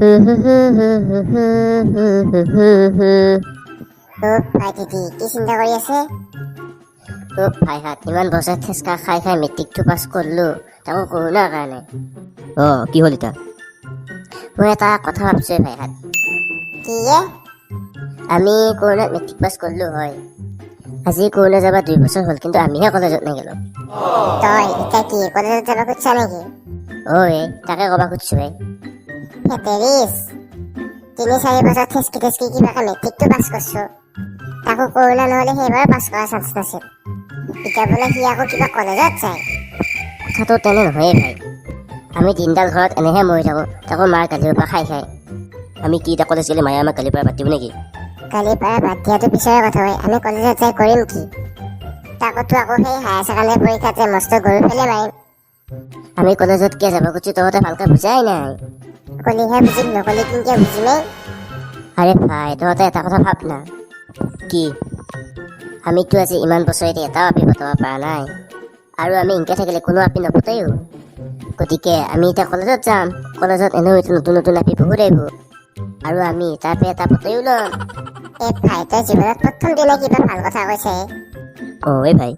ভাই দিদি কি চিন্তা কৰি আছে? ভাইহাত ইমান বছৰ থেচকা খাই খাই মেট্ৰিকটো পাছ কৰিলো, তাকো কৰোণাৰ কাৰণে। কি হ'ল এতিয়া? মই এটা কথা ভাবছো ভাইহাত, কি আমি কৰোণাত মেট্ৰিক পাছ কৰিলো হয়, আজি কৰোণা যাবা 2 বছৰ হ'ল, কিন্তু আমিহে কলেজত নগলো। তই এতিয়া কি কলেজত যাব খুজিছা নেকি? তাকে কবা খুজিছো ভাই। হেতেৰিছ 3-4 বছৰ থেচকি কিবাকে মেট্ৰিকটো পাছ কৰছো, তাকো কৰোণা নহ'লে সেইবাৰ পাছ কৰা চান্স নাছিল। এতিয়া বোলে সি আকৌ কিবা কলেজত যায়। কথাটো তেনে নহয়ে ভাই, আমি দিনডাল ঘৰত এনেহে মৰি থাকো, তাকো মাৰ গালিৰ পৰা খাই খাই। আমি কি এতিয়া কলেজ গ'লে মায়ে আমাক গালিৰ পৰা বাদ দিব নেকি? কালিৰ পৰা বাদ দিয়াটো পিছৰে কথা হয়, আমি কলেজত যাই কৰিম কি? তাকতো আকৌ সেই হায়াৰ ছেকেণ্ডাৰী পৰীক্ষাত যে মস্ত গৰু ফেলে মাৰিম। আমি কলেজত কিয় যাব খুজিছো তহঁতে ভালকে বুজাই নাই। কলিহে বুজিম, নকলি কিনকে বুজিমেই। আৰে ভাই তহঁতে এটা কথা ভাব না, কি? আমিতো আজি ইমান বছৰ এটাও আপি পতাব পৰা নাই, আৰু আমি এনেকে থাকিলে কোনো আপি নপতায়ো। গতিকে আমি এতিয়া কলেজত যাম, কলেজত এনেও নতুন নতুন আপি বহুত আহিব, আৰু আমি তাৰ পৰা এটা পতায়ো ল'ম। ভাই তই জীৱনত প্ৰথম দিনা কিবা ভাল কথা কৈছে। ভাই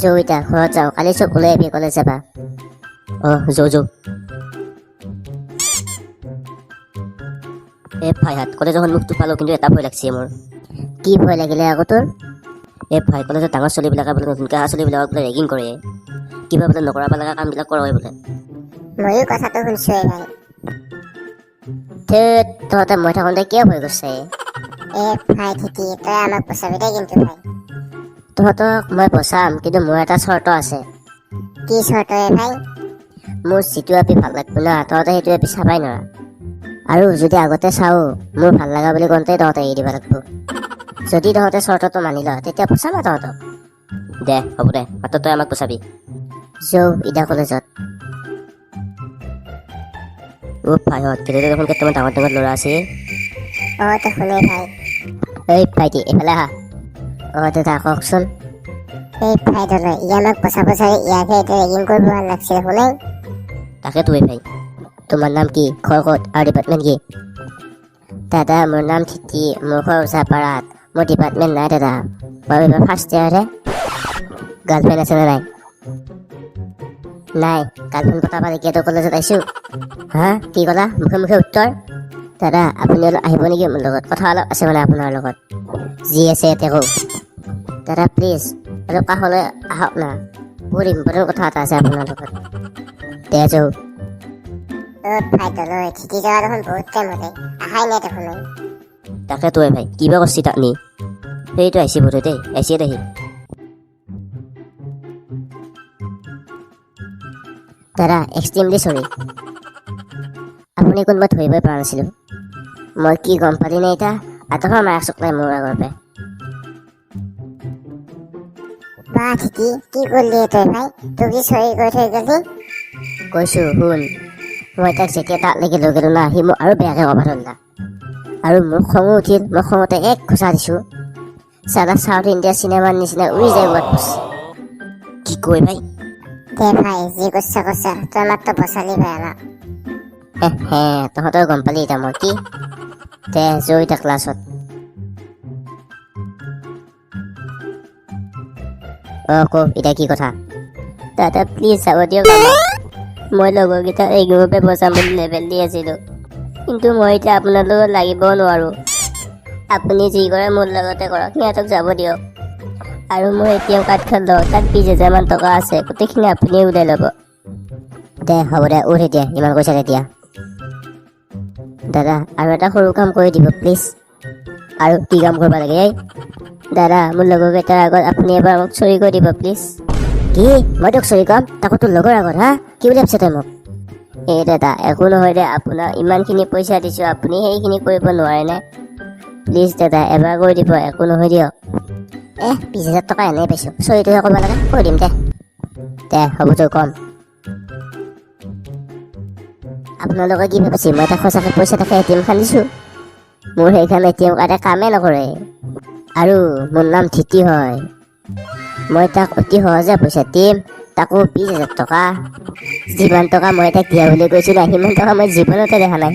যৌ এতিয়া ঘৰত যাওঁ, কালি চব ওলাই আহিবি কলেজ যাবা। যৌ ভাইহাত কলেজৰ সন্মুখটো পালো, কিন্তু এটা ভয় লাগছে মোৰ। কি ভয় লাগিলে আকৌ তোৰ? ভাই কলেজত ডাঙৰ ছোৱালীবিলাকে বোলে নতুনকৈ অহা ছোৱালীবিলাকক বোলে ৰেগিং কৰে, কিবা বোলে নকৰাব লগা কামবিলাক কৰা হয় বোলে। ময়ো কথাটো শুনছো ভাই। তহঁতে মই থাকোঁতে কিয় ভয় কৰিছে? ভাই ঠিকি তই আমাক বচাবি দে কিন্তু ভাই। তহঁতক মই বচাম, কিন্তু মোৰ এটা চৰ্ত আছে। কি চৰ্ত ভাই? মোৰ যিটো আপি ভাল লাগব না, তহঁতে সেইটো আপি চাবাই নোৱাৰা, আৰু যদি আগতে চাও মোৰ ভাল লগা বুলি কওঁতে তহঁতে এৰি দিব লাগিব। যদি তহঁতে চৰ্তটো মানি ল, তেতিয়া বচাম তহঁতক। দে হ'ব দে, মাত্ৰ তই আমাক বচাবি। যৌ ইদা কলেজত। ভাইহঁত কেতিয়াবা দেখোন কেইটামান ডাঙৰ ডাঙৰ ল'ৰা আছে। তই শুনে ভাই। ভাইটি এইফালে আহা। দাদা কওকচোন। ভাই দাদা ই আমাক বচাব চাই ইয়াকহে এতিয়া ৰেগিং কৰিব ভাল লাগছে শুনে। তাকেতো ভাই। তোমাৰ নাম কি, ঘৰ ক'ত আৰু ডিপাৰ্টমেণ্ট কি? দাদা মোৰ নাম থিতি, মোৰ ঘৰ ওজাপাৰাত, মোৰ ডিপাৰ্টমেণ্ট নাই দাদা, মই এইবাৰ ফাৰ্ষ্ট ইয়াৰহে। গাৰ্লফ্ৰেণ্ড আছে নে নাই? নাই। গাৰ্লফ্ৰেণ্ড পতাবা দেখিয়েতো কলেজত আহিছোঁ। হা কি ক'লা? মুখে মুখে উত্তৰ। দাদা আপুনি অলপ আহিব নেকি মোৰ লগত, কথা অলপ আছে মানে আপোনাৰ লগত। যি আছে ইয়াতে কওক। দাদা প্লিজ অলপ কাষলৈ আহক না, বহুত ইম্পৰ্টেণ্ট কথা এটা আছে আপোনাৰ লগত। দে যাওঁ। ভাই তলৈ থিতি যোৱা দেখোন বহুত টাইম হ'লে, আহাই নাই দেখোন। তাকেতো ভাই কিবা কৰছি তাক নি, সেইটো আহিছে বোধ দেই, আহিছে দেখি। দাদা এক্সট্ৰিমলি চৰি, আপুনি কোন মই ধৰিবই পৰা নাছিলোঁ। মই কি গম পালি নে এতিয়া, আঁতৰৰ মায়াক চকলাই মোৰ আগৰ পৰা। বা থিতি কি কৰিলি তই ভাই, তোক কি চৰি কৰি থৈ গ'লি? কৈছোঁ শুন, মই তাক যেতিয়া তাক লাগি লৈ গ'লো না, সি মোক আৰু বেয়াকৈ ক'ব ধৰিলা, আৰু মোৰ খঙো উঠিল। মই খঙতে এক ঘোচা দিছোঁ, চালা চাউথ ইণ্ডিয়া চিনেমাৰ নিচিনা উৰি যায় ৱাট পছে। কি কয় ভাই? ভাই যি কৈছা তই মাত্ৰ বচালি ভাই আমাক। তহঁতেও গম পালি এতিয়া মই কি। দে যোৱা এতিয়া ক্লাছত। ক এতিয়া কি কথা? দাদা প্লিজ যাব দিয়ক আমাক, মই লগৰকেইটা ৰেগিঙৰ পৰা বচাম বুলি লেভেল দি আছিলোঁ, কিন্তু মই এতিয়া আপোনাৰ লগত লাগিব নোৱাৰোঁ। আপুনি যি কৰে মোৰ লগতে কৰক, সিহঁতক যাব দিয়ক। আৰু মোৰ ATM কাৰ্ডখন লওক, তাত 20,000 মান টকা আছে, গোটেইখিনি আপুনিয়ে ওলাই ল'ব। দে হ'ব দে, উঠ এতিয়া, ইমান কৈছা তেতিয়া। দাদা আৰু এটা সৰু কাম কৰি দিব প্লিজ। আৰু কি কাম কৰিব লাগে? দাদা মোৰ লগৰকেইটাৰ আগত আপুনি এবাৰ মোক চৰি কৰি দিব প্লিজ। কি মই তোক চৰি ক'ম, তাকো তোৰ লগৰ আগত? হা কি বুলি ভাবিছ তই মোক? দাদা একো নহয় দে, আপোনাক ইমানখিনি পইচা দিছোঁ, আপুনি সেইখিনি কৰিব নোৱাৰেনে? প্লিজ দাদা এবাৰ কৰি দিব, একো নহয় দিয়ক। 20,000 টকা এনেই পাইছোঁ, চৰিটোহে ক'ব লাগে, কৈ দিম দে হ'ব তই কম। আপোনালোকে কি ভাবিছে মই তাক সঁচাকৈ পইচা থাকে ATM খান দিছোঁ? মোৰ সেইখন ATM কাৰ্ডে কামেই নকৰে, আৰু মোৰ নাম থিতি হয়। মই তাক অতি সহজে পইচা দিম, তাকো 20,000 টকা যিমান টকা মই তাক দিয়া বুলি কৈছো না সিমান টকা মই জীৱনতে দেখা নাই